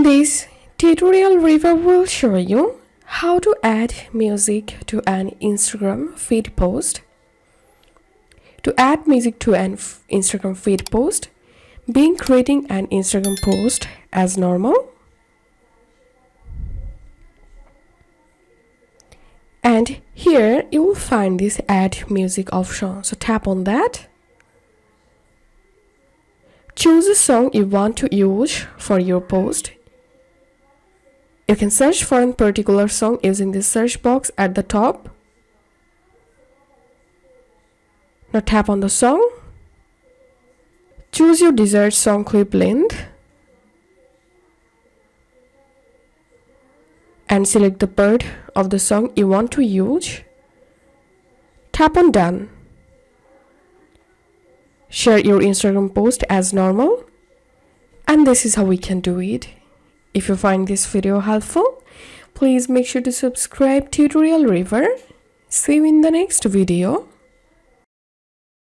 In this tutorial, River will show you how to add music to an Instagram feed post. To add music to an Instagram feed post, begin creating an Instagram post as normal. And here you will find this add music option. So tap on that. Choose a song you want to use for your post. You can search for a particular song using the search box at the top. Now tap on the song. Choose your desired song clip length and select the part of the song you want to use. Tap on done. Share your Instagram post as normal, and this is how we can do it. If you find this video helpful, please make sure to subscribe Tutorial River. See you in the next video.